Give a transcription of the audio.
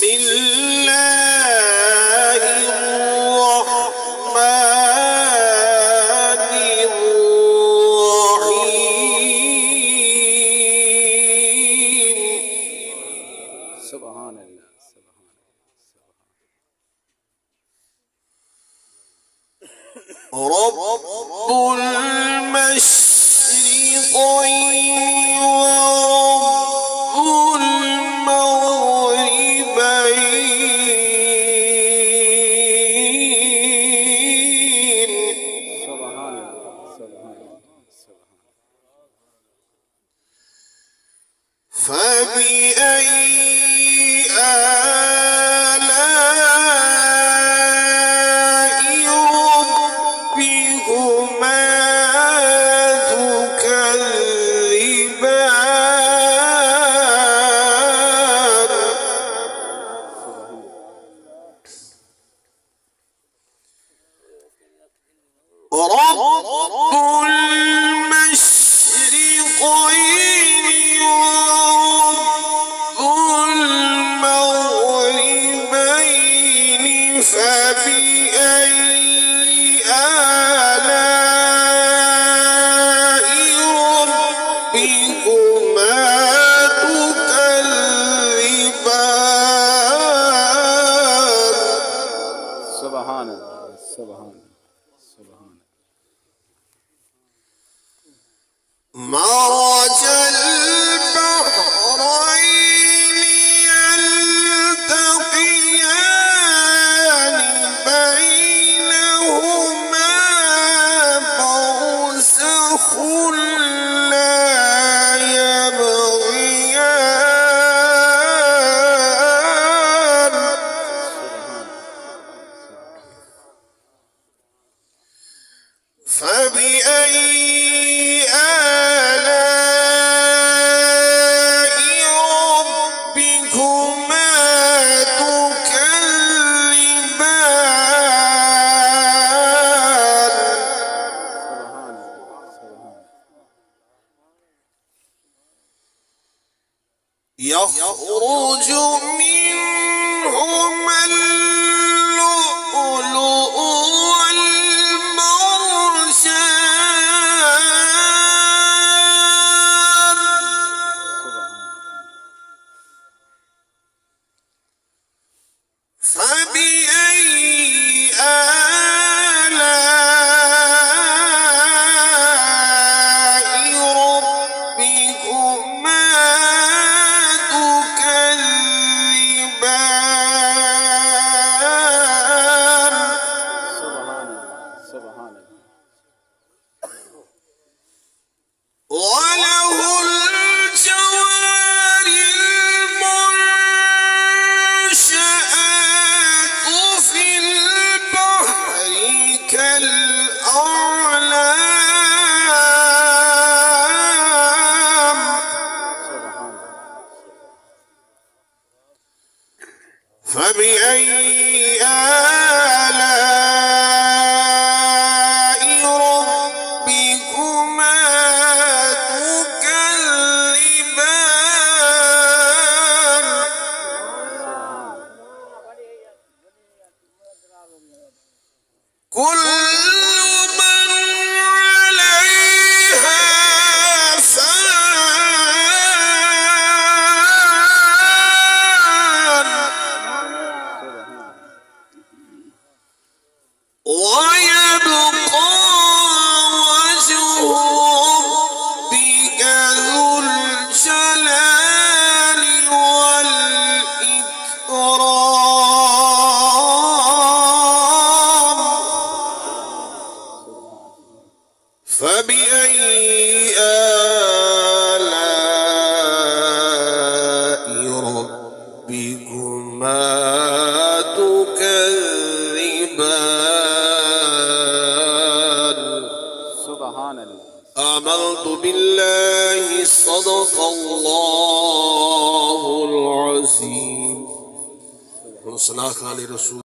الله الرحمن الرحيم. سبحان الله سبحان الله. رب المشرقين ورب المغربين. سبحان الله سبحان الله سبحان فبأي رب المشرقين ورب المغربين فبأي آلاء ربكما تكذبان. سبحان الله سبحان الله سبحان مرج البحرين يلتقيان بينهما برزخ لا يبغيان. فبأي آلاء ربكما تكذبان. يخرج منهما اللؤلؤ والمرجان. فبأي آلاء ربكما تكذبان. سبحان الله وله الجوار المنشآت في البحر كالأعلام. فبأي آلاء ربكما تكذبان. كل من عليها فان ويبقى وجه ربك ذو الجلال والإكرام. فبأي آلاء ربكما تكذبان. سبحان الله آمنت بالله صدق الله العظيم. والصلاة على رسول